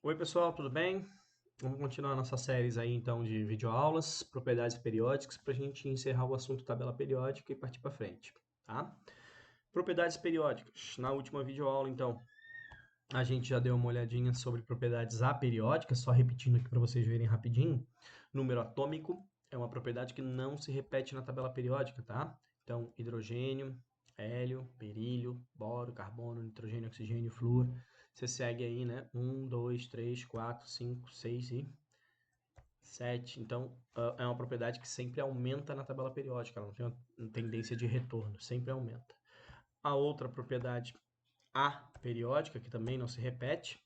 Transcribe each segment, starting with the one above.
Oi pessoal, tudo bem? Vamos continuar nossas séries aí então de videoaulas, propriedades periódicas, para a gente encerrar o assunto tabela periódica e partir para frente, tá? Propriedades periódicas. Na última videoaula, então, a gente já deu uma olhadinha sobre propriedades aperiódicas, só repetindo aqui para vocês verem rapidinho. Número atômico é uma propriedade que não se repete na tabela periódica, tá? Então, hidrogênio, hélio, berílio, boro, carbono, nitrogênio, oxigênio, flúor. Você segue aí, né? 1, 2, 3, 4, 5, 6 e 7. Então, é uma propriedade que sempre aumenta na tabela periódica, ela não tem uma tendência de retorno, sempre aumenta. A outra propriedade aperiódica, que também não se repete,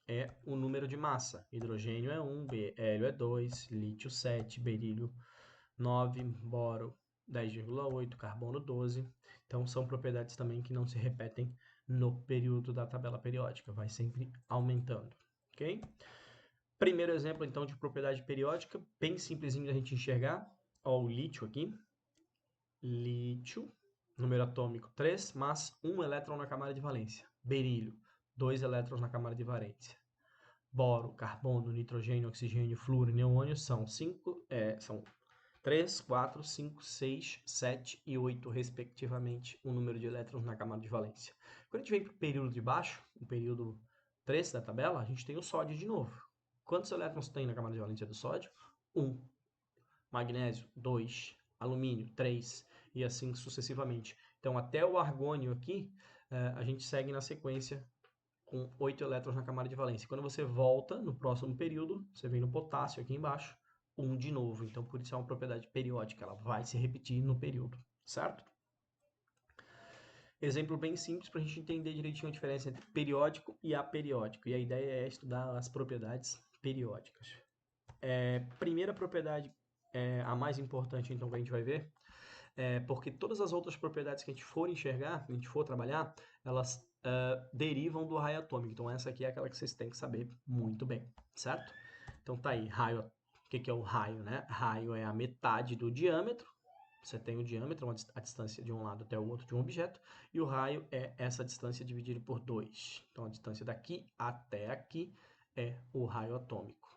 é o número de massa. Hidrogênio é 1, hélio é 2, lítio 7, berílio 9, boro 10,8, carbono 12. Então, são propriedades também que não se repetem no período da tabela periódica, vai sempre aumentando, ok? Primeiro exemplo, então, de propriedade periódica, bem simplesinho da gente enxergar. Ó, o lítio aqui. Lítio, número atômico 3, mas 1 elétron na camada de valência. Berílio, 2 elétrons na camada de valência. Boro, carbono, nitrogênio, oxigênio, flúor e neônio são 3, 4, 5, 6, 7 e 8, respectivamente, o número de elétrons na camada de valência. Quando a gente vem para o período de baixo, o período 3 da tabela, a gente tem o sódio de novo. Quantos elétrons tem na camada de valência do sódio? 1. Magnésio, 2. Alumínio, 3. E assim sucessivamente. Então, até o argônio aqui, a gente segue na sequência com 8 elétrons na camada de valência. Quando você volta no próximo período, você vem no potássio aqui embaixo, 1 de novo. Então, por isso é uma propriedade periódica, ela vai se repetir no período, certo? Exemplo bem simples para a gente entender direitinho a diferença entre periódico e aperiódico. E a ideia é estudar as propriedades periódicas. Primeira propriedade, a mais importante então que a gente vai ver, porque todas as outras propriedades que a gente for enxergar, que a gente for trabalhar, elas derivam do raio atômico. Então essa aqui é aquela que vocês têm que saber muito bem, certo? Então tá aí, raio. O que é o raio, né? Raio é a metade do diâmetro. Você tem o diâmetro, a distância de um lado até o outro de um objeto, e o raio é essa distância dividida por 2. Então a distância daqui até aqui é o raio atômico.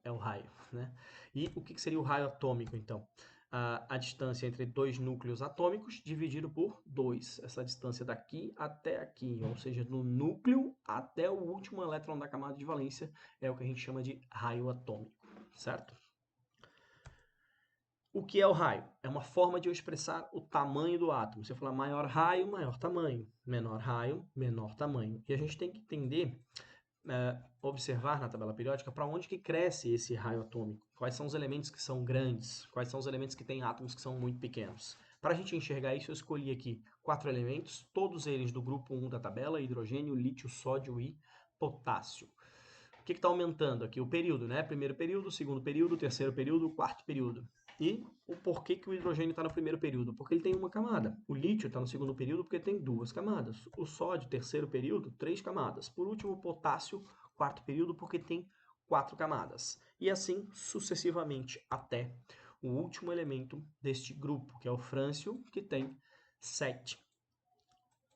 É o raio, né? E o que seria o raio atômico, então? A distância entre dois núcleos atômicos dividido por 2. Essa distância daqui até aqui, ou seja, do núcleo até o último elétron da camada de valência, é o que a gente chama de raio atômico, certo? O que é o raio? É uma forma de eu expressar o tamanho do átomo. Se eu falar maior raio, maior tamanho. Menor raio, menor tamanho. E a gente tem que entender, observar na tabela periódica para onde que cresce esse raio atômico. Quais são os elementos que são grandes, quais são os elementos que têm átomos que são muito pequenos. Para a gente enxergar isso, eu escolhi aqui 4 elementos, todos eles do grupo 1 da tabela: hidrogênio, lítio, sódio e potássio. O que está aumentando aqui? O período, né? Primeiro período, segundo período, terceiro período, quarto período. E o porquê que o hidrogênio está no primeiro período? Porque ele tem uma camada. O lítio está no segundo período porque tem 2 camadas. O sódio, terceiro período, 3 camadas. Por último, o potássio, quarto período, porque tem 4 camadas. E assim sucessivamente até o último elemento deste grupo, que é o frâncio, que tem 7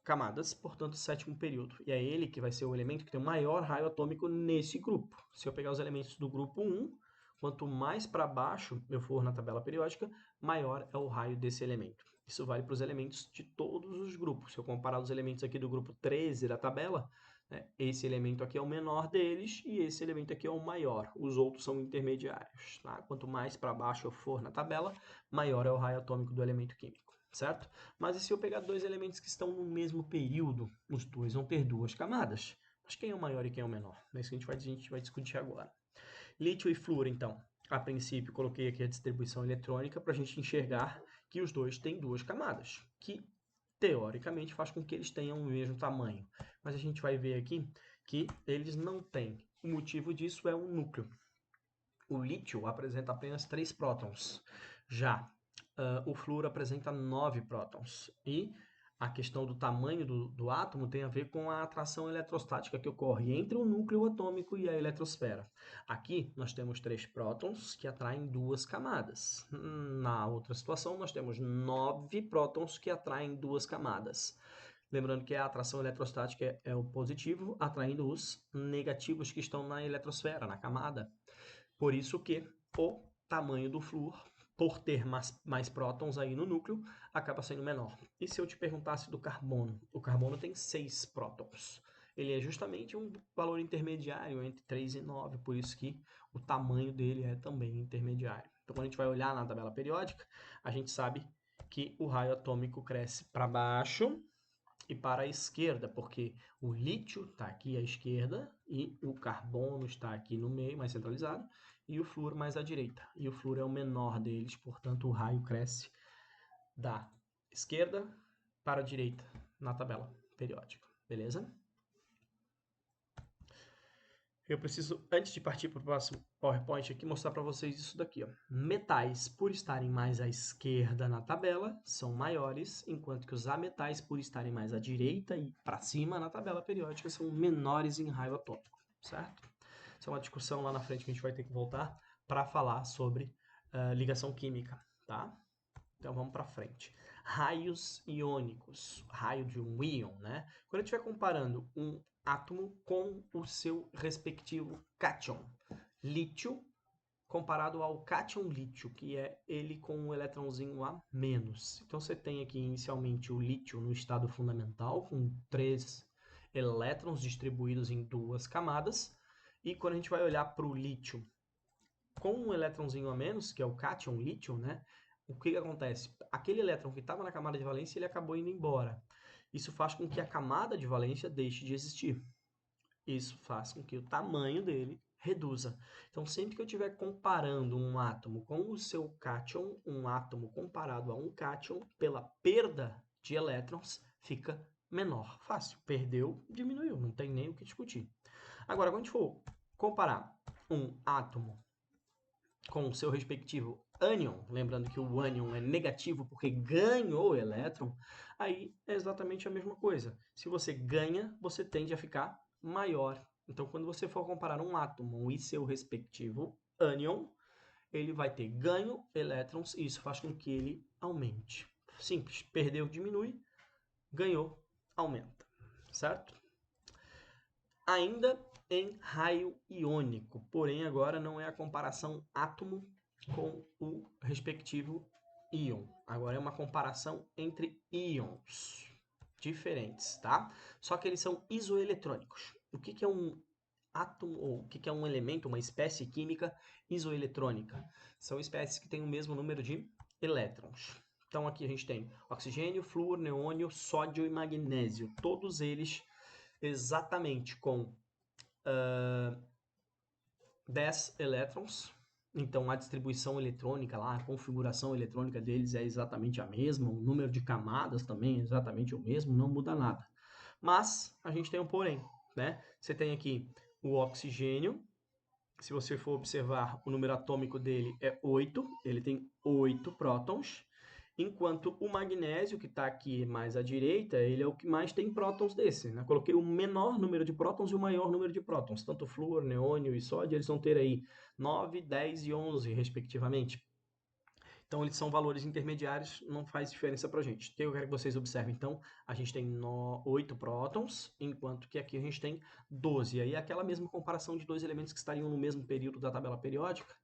camadas, portanto, sétimo período. E é ele que vai ser o elemento que tem o maior raio atômico nesse grupo. Se eu pegar os elementos do grupo 1, quanto mais para baixo eu for na tabela periódica, maior é o raio desse elemento. Isso vale para os elementos de todos os grupos. Se eu comparar os elementos aqui do grupo 13 da tabela, né, esse elemento aqui é o menor deles e esse elemento aqui é o maior. Os outros são intermediários. Tá? Quanto mais para baixo eu for na tabela, maior é o raio atômico do elemento químico, certo? Mas e se eu pegar dois elementos que estão no mesmo período? Os dois vão ter 2 camadas. Mas quem é o maior e quem é o menor? É isso que a gente vai discutir agora. Lítio e flúor, então. A princípio, coloquei aqui a distribuição eletrônica para a gente enxergar que os dois têm 2 camadas, que teoricamente faz com que eles tenham o mesmo tamanho. Mas a gente vai ver aqui que eles não têm. O motivo disso é o núcleo. O lítio apresenta apenas 3 prótons. Já o flúor apresenta 9 prótons. E a questão do tamanho do átomo tem a ver com a atração eletrostática que ocorre entre o núcleo atômico e a eletrosfera. Aqui nós temos 3 prótons que atraem 2 camadas. Na outra situação, nós temos 9 prótons que atraem 2 camadas. Lembrando que a atração eletrostática é o positivo atraindo os negativos que estão na eletrosfera, na camada. Por isso que o tamanho do flúor, por ter mais prótons aí no núcleo, acaba sendo menor. E se eu te perguntasse do carbono? O carbono tem 6 prótons. Ele é justamente um valor intermediário entre 3 e 9, por isso que o tamanho dele é também intermediário. Então, quando a gente vai olhar na tabela periódica, a gente sabe que o raio atômico cresce para baixo e para a esquerda, porque o lítio está aqui à esquerda e o carbono está aqui no meio, mais centralizado, e o flúor mais à direita. E o flúor é o menor deles, portanto o raio cresce da esquerda para a direita na tabela periódica, beleza? Eu preciso, antes de partir para o próximo PowerPoint aqui, mostrar para vocês isso daqui. Ó. Metais, por estarem mais à esquerda na tabela, são maiores, enquanto que os ametais, por estarem mais à direita e para cima na tabela periódica, são menores em raio atômico, certo? Isso é uma discussão lá na frente que a gente vai ter que voltar para falar sobre ligação química, tá? Então vamos para frente. Raios iônicos, raio de um íon, né? Quando a gente estiver comparando um átomo com o seu respectivo cátion, lítio comparado ao cátion lítio, que é ele com um eletrãozinho a menos. Então você tem aqui inicialmente o lítio no estado fundamental, com 3 elétrons distribuídos em 2 camadas, e quando a gente vai olhar para o lítio com um elétrãozinho a menos, que é o cátion lítio, né? O que acontece? Aquele elétron que estava na camada de valência, ele acabou indo embora. Isso faz com que a camada de valência deixe de existir. Isso faz com que o tamanho dele reduza. Então, sempre que eu estiver comparando um átomo com o seu cátion, um átomo comparado a um cátion, pela perda de elétrons, fica menor. Fácil. Perdeu, diminuiu. Não tem nem o que discutir. Agora, quando a gente for comparar um átomo com o seu respectivo ânion, lembrando que o ânion é negativo porque ganhou elétron, aí é exatamente a mesma coisa. Se você ganha, você tende a ficar maior. Então, quando você for comparar um átomo e seu respectivo ânion, ele vai ter ganho elétrons e isso faz com que ele aumente. Simples. Perdeu, diminui. Ganhou, aumenta. Certo? Ainda em raio iônico, porém agora não é a comparação átomo com o respectivo íon. Agora é uma comparação entre íons diferentes, tá? Só que eles são isoeletrônicos. O que é um átomo, ou o que é um elemento, uma espécie química isoeletrônica? São espécies que têm o mesmo número de elétrons. Então aqui a gente tem oxigênio, flúor, neônio, sódio e magnésio. Todos eles exatamente com 10 elétrons. Então, a distribuição eletrônica lá, a configuração eletrônica deles é exatamente a mesma, o número de camadas também é exatamente o mesmo, não muda nada. Mas, a gente tem um porém, né? Você tem aqui o oxigênio, se você for observar, o número atômico dele é 8, ele tem 8 prótons, enquanto o magnésio, que está aqui mais à direita, ele é o que mais tem prótons desse, né? Coloquei o menor número de prótons e o maior número de prótons. Tanto flúor, neônio e sódio, eles vão ter aí 9, 10 e 11, respectivamente. Então, eles são valores intermediários, não faz diferença para a gente. Eu quero que vocês observem, então, a gente tem 8 prótons, enquanto que aqui a gente tem 12. E aí, aquela mesma comparação de dois elementos que estariam no mesmo período da tabela periódica,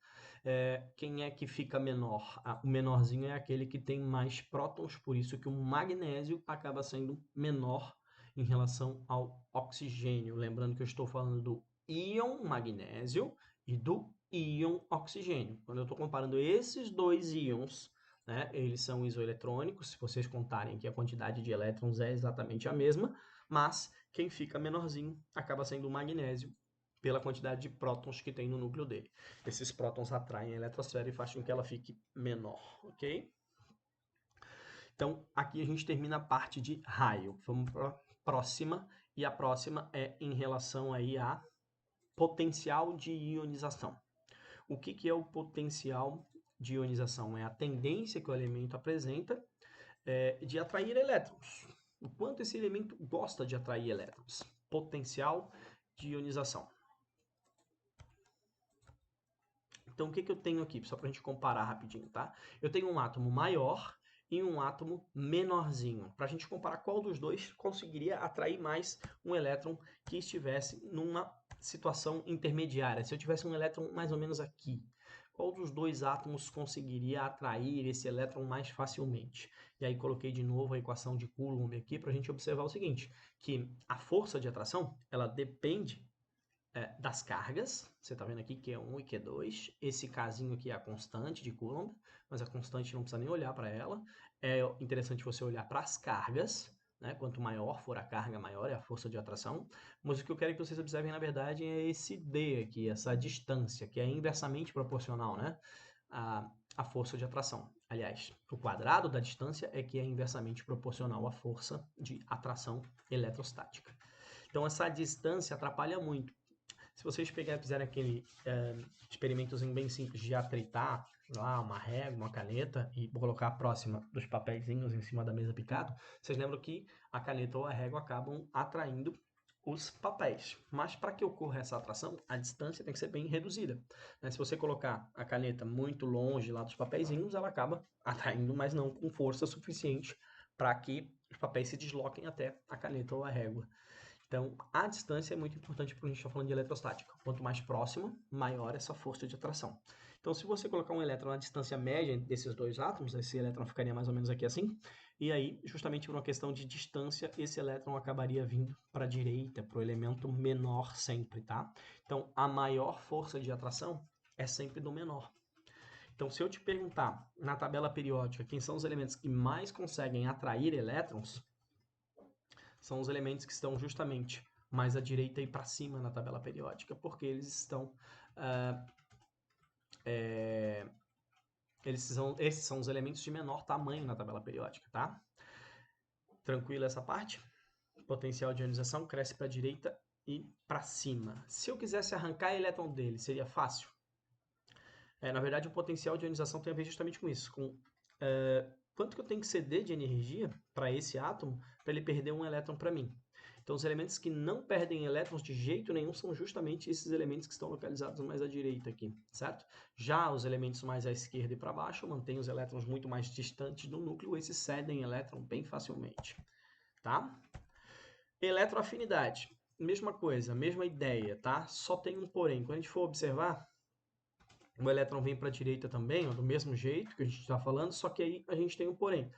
quem é que fica menor? O menorzinho é aquele que tem mais prótons, por isso que o magnésio acaba sendo menor em relação ao oxigênio. Lembrando que eu estou falando do íon magnésio e do íon oxigênio. Quando eu estou comparando esses dois íons, né, eles são isoeletrônicos, se vocês contarem que a quantidade de elétrons é exatamente a mesma, mas quem fica menorzinho acaba sendo o magnésio, pela quantidade de prótons que tem no núcleo dele. Esses prótons atraem a eletrosfera e fazem com que ela fique menor, ok? Então, aqui a gente termina a parte de raio. Vamos para a próxima, e a próxima é em relação aí a potencial de ionização. O que é o potencial de ionização? É a tendência que o elemento apresenta de atrair elétrons. O quanto esse elemento gosta de atrair elétrons. Potencial de ionização. Então, o que eu tenho aqui? Só para a gente comparar rapidinho, tá? Eu tenho um átomo maior, e um átomo menorzinho, para a gente comparar qual dos dois conseguiria atrair mais um elétron que estivesse numa situação intermediária. Se eu tivesse um elétron mais ou menos aqui, qual dos dois átomos conseguiria atrair esse elétron mais facilmente? E aí coloquei de novo a equação de Coulomb aqui para a gente observar o seguinte, que a força de atração, ela depende das cargas, você está vendo aqui Q1 e Q2, esse casinho aqui é a constante de Coulomb, mas a constante não precisa nem olhar para ela, é interessante você olhar para as cargas, né? Quanto maior for a carga, maior é a força de atração, mas o que eu quero que vocês observem na verdade é esse D aqui, essa distância, que é inversamente proporcional, né? A força de atração. Aliás, o quadrado da distância é que é inversamente proporcional à força de atração eletrostática. Então essa distância atrapalha muito. Se vocês fizerem aquele experimentozinho bem simples de atritar lá uma régua, uma caneta e colocar próxima dos papeizinhos em cima da mesa picado, vocês lembram que a caneta ou a régua acabam atraindo os papéis. Mas para que ocorra essa atração, a distância tem que ser bem reduzida, né? Se você colocar a caneta muito longe lá dos papeizinhos, ela acaba atraindo, mas não com força suficiente para que os papéis se desloquem até a caneta ou a régua. Então, a distância é muito importante quando a gente está falando de eletrostática. Quanto mais próximo, maior essa força de atração. Então, se você colocar um elétron na distância média desses dois átomos, esse elétron ficaria mais ou menos aqui assim, e aí, justamente por uma questão de distância, esse elétron acabaria vindo para a direita, para o elemento menor sempre, tá? Então, a maior força de atração é sempre do menor. Então, se eu te perguntar na tabela periódica quem são os elementos que mais conseguem atrair elétrons, são os elementos que estão justamente mais à direita e para cima na tabela periódica, porque eles estão... esses são os elementos de menor tamanho na tabela periódica, tá? Tranquilo essa parte? O potencial de ionização cresce para a direita e para cima. Se eu quisesse arrancar elétron dele, seria fácil? Na verdade, o potencial de ionização tem a ver justamente com isso, com quanto que eu tenho que ceder de energia para esse átomo para ele perder um elétron para mim. Então, os elementos que não perdem elétrons de jeito nenhum são justamente esses elementos que estão localizados mais à direita aqui, certo? Já os elementos mais à esquerda e para baixo mantêm os elétrons muito mais distantes do núcleo, esses cedem elétron bem facilmente, tá? Eletroafinidade, mesma coisa, mesma ideia, tá? Só tem um porém. Quando a gente for observar, o elétron vem para a direita também, ó, do mesmo jeito que a gente está falando, só que aí a gente tem um porém.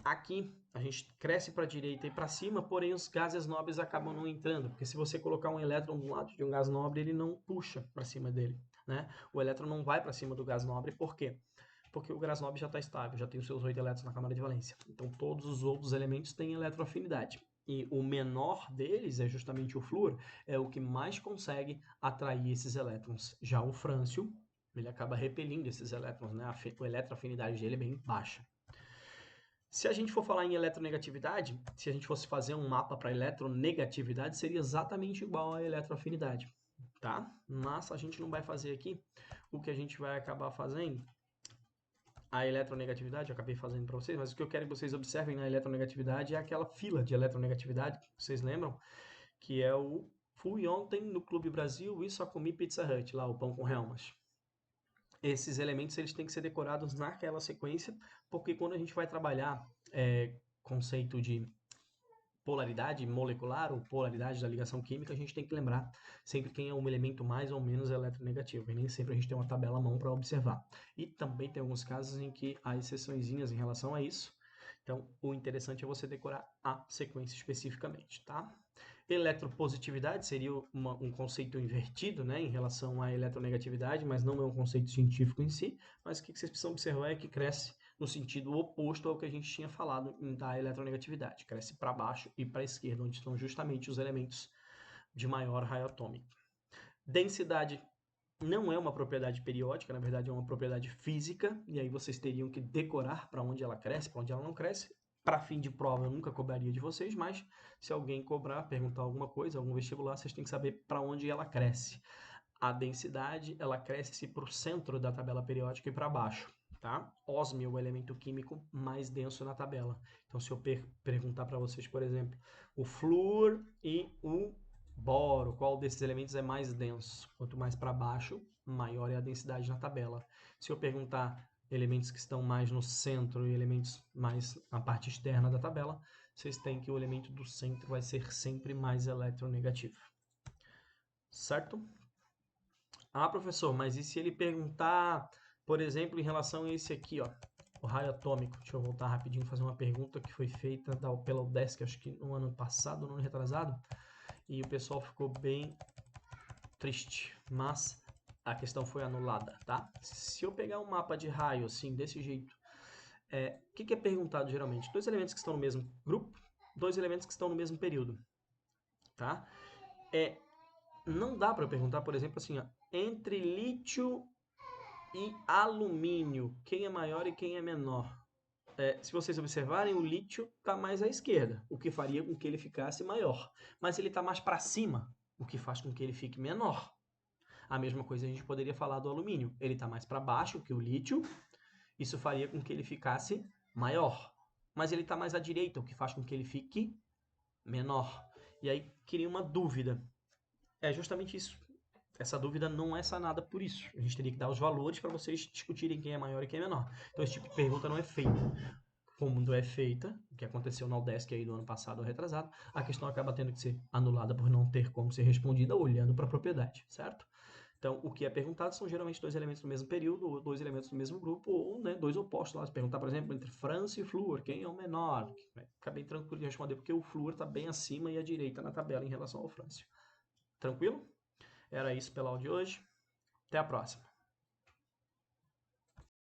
Aqui a gente cresce para a direita e para cima, porém os gases nobres acabam não entrando, porque se você colocar um elétron do lado de um gás nobre, ele não puxa para cima dele, né? O elétron não vai para cima do gás nobre, por quê? Porque o gás nobre já está estável, já tem os seus 8 elétrons na camada de valência. Então todos os outros elementos têm eletroafinidade. E o menor deles é justamente o flúor, é o que mais consegue atrair esses elétrons. Já o frâncio, ele acaba repelindo esses elétrons, né? A eletroafinidade dele é bem baixa. Se a gente for falar em eletronegatividade, se a gente fosse fazer um mapa para eletronegatividade, seria exatamente igual à eletroafinidade, tá? Mas a gente não vai fazer aqui. O que a gente vai acabar fazendo, a eletronegatividade, eu acabei fazendo para vocês, mas o que eu quero que vocês observem na eletronegatividade é aquela fila de eletronegatividade, vocês lembram? Que é o fui ontem no Clube Brasil e só comi Pizza Hut, lá o pão com Helmas. Esses elementos eles têm que ser decorados naquela sequência, porque quando a gente vai trabalhar conceito de polaridade molecular ou polaridade da ligação química, a gente tem que lembrar sempre quem é um elemento mais ou menos eletronegativo, e nem sempre a gente tem uma tabela à mão para observar. E também tem alguns casos em que há exceçõezinhas em relação a isso, então o interessante é você decorar a sequência especificamente, tá? Eletropositividade seria um conceito invertido, né, em relação à eletronegatividade, mas não é um conceito científico em si, mas o que vocês precisam observar é que cresce no sentido oposto ao que a gente tinha falado da eletronegatividade, cresce para baixo e para a esquerda, onde estão justamente os elementos de maior raio atômico. Densidade não é uma propriedade periódica, na verdade é uma propriedade física, e aí vocês teriam que decorar para onde ela cresce, para onde ela não cresce. Para fim de prova eu nunca cobraria de vocês, mas se alguém cobrar, perguntar alguma coisa, algum vestibular, vocês têm que saber para onde ela cresce. A densidade, ela cresce para o centro da tabela periódica e para baixo, tá? Ósmio é o elemento químico mais denso na tabela. Então, se eu perguntar para vocês, por exemplo, o flúor e o boro, qual desses elementos é mais denso? Quanto mais para baixo, maior é a densidade na tabela. Se eu perguntar elementos que estão mais no centro e elementos mais na parte externa da tabela, vocês têm que o elemento do centro vai ser sempre mais eletronegativo. Certo? Ah, professor, mas e se ele perguntar, por exemplo, em relação a esse aqui, ó, o raio atômico? Deixa eu voltar rapidinho e fazer uma pergunta que foi feita pela UDESC, acho que no ano passado, no ano retrasado, e o pessoal ficou bem triste, mas a questão foi anulada, tá? Se eu pegar um mapa de raio assim, desse jeito, o que é perguntado geralmente? Dois elementos que estão no mesmo grupo, dois elementos que estão no mesmo período, tá? Não dá para perguntar, por exemplo, assim, ó, entre lítio e alumínio, quem é maior e quem é menor? Se vocês observarem, o lítio está mais à esquerda, o que faria com que ele ficasse maior. Mas ele está mais para cima, o que faz com que ele fique menor. A mesma coisa a gente poderia falar do alumínio. Ele está mais para baixo que o lítio, isso faria com que ele ficasse maior. Mas ele está mais à direita, o que faz com que ele fique menor. E aí cria uma dúvida. É justamente isso. Essa dúvida não é sanada por isso. A gente teria que dar os valores para vocês discutirem quem é maior e quem é menor. Então esse tipo de pergunta não é feita. Como é feita, o que aconteceu na UDESC aí do ano passado ou retrasado, a questão acaba tendo que ser anulada por não ter como ser respondida olhando para a propriedade, certo? Então, o que é perguntado são geralmente dois elementos do mesmo período, ou dois elementos do mesmo grupo, ou né, dois opostos lá. Se perguntar, por exemplo, entre França e flúor, quem é o menor? Fica bem tranquilo de responder, porque o flúor está bem acima e à direita na tabela em relação ao frâncio. Tranquilo? Era isso pela aula de hoje. Até a próxima.